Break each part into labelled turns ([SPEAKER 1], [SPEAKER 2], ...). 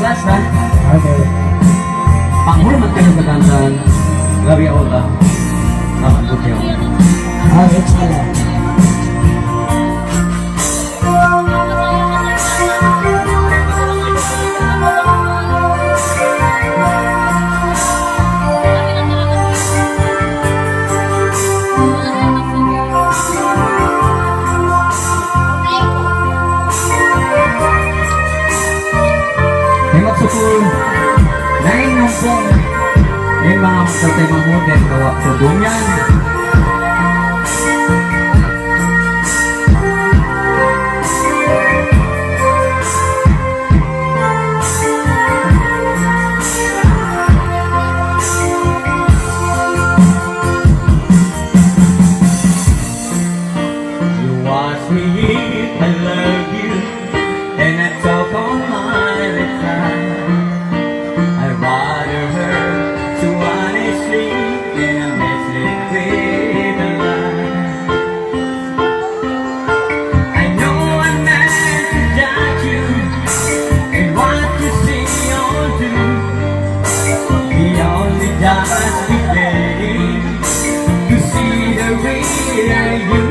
[SPEAKER 1] last na.
[SPEAKER 2] Okay.
[SPEAKER 1] Panghulmat kayo sa kantan. Gabi ako ba? Dapat po kayo.
[SPEAKER 2] Okay, tsala.
[SPEAKER 1] Maksudku, naing numpong yung mga maksudnya model bawa tudungan. You watch me, I love you, and I talk all my time. Just be ready to see the real you.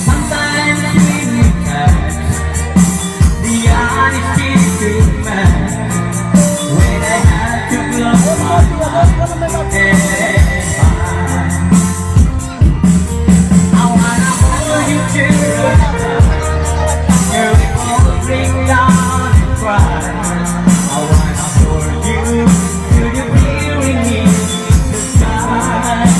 [SPEAKER 1] Sometimes we touch the honesty too much. When I have to close my eyes, I wanna hold you tight. You won't bring down. I wanna hold you till you feel me inside.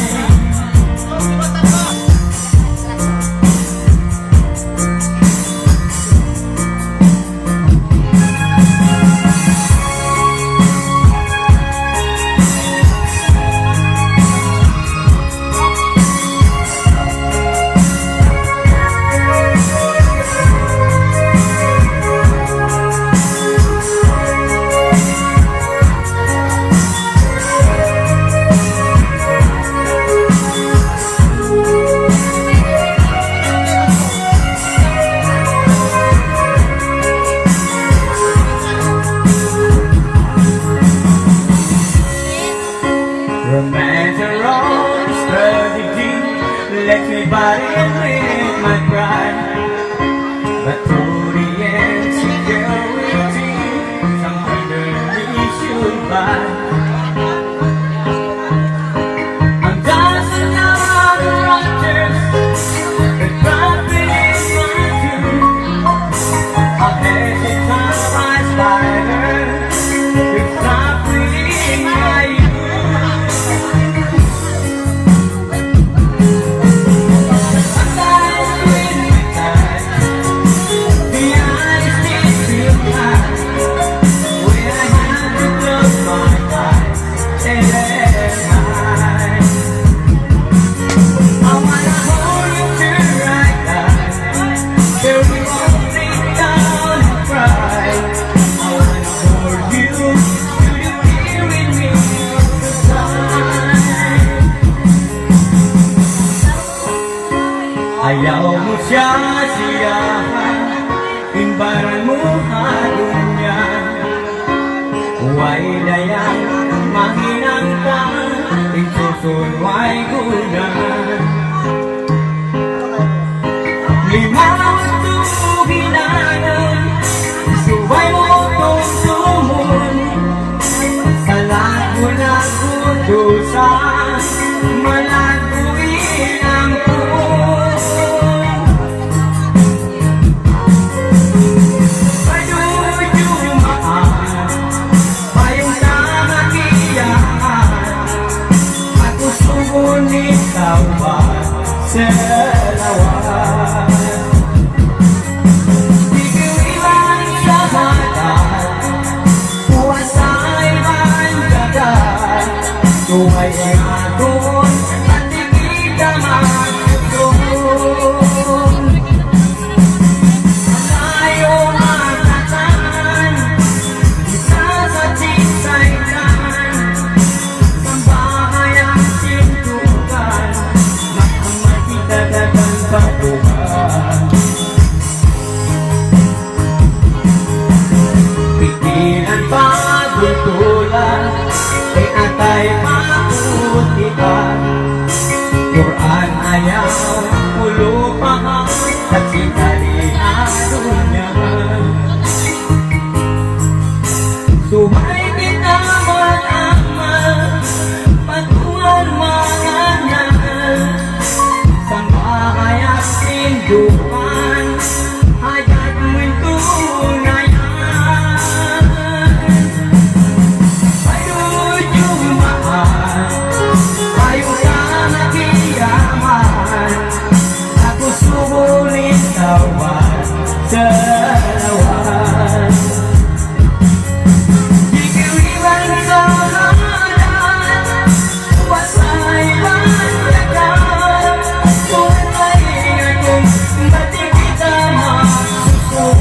[SPEAKER 1] Romance and wrong strategy lets me body and with my pride. But through the end, security, some underneath should buy. I'm just another righteous, but profit is my due. I'll hesitate my spider, it's not bleeding my youth. Ayaw mo siya siyahan, imbaran mo halong niya. Huwag dayang mahinang ka, isusunway gulan. Limaw tugilanan, suway mo kung sumun. Sa lahat mo na kudusa, malaguin ang selawat. Di kailan sa hatan, puwasa'y mandadan. Tuwa'y agon at di kita magtutun. Malayo magkatan, isa sa chisaytan. Sambahay ang sintukan, dagang patuhan. kaiduman, hayag mo'y tunayan. Ayun yung mahal, ayaw ka nakiyaman, ako subunin tawan sa lawan. Ikaw-iwan sa lahat, wasay bandagan, tunay akong ba't di kita masusun.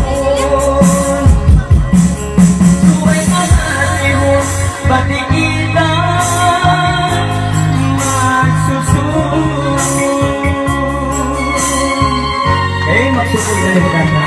[SPEAKER 1] Suway ka natin mo, ba't di kita magsusun? Eh, magsusun na yung kanta.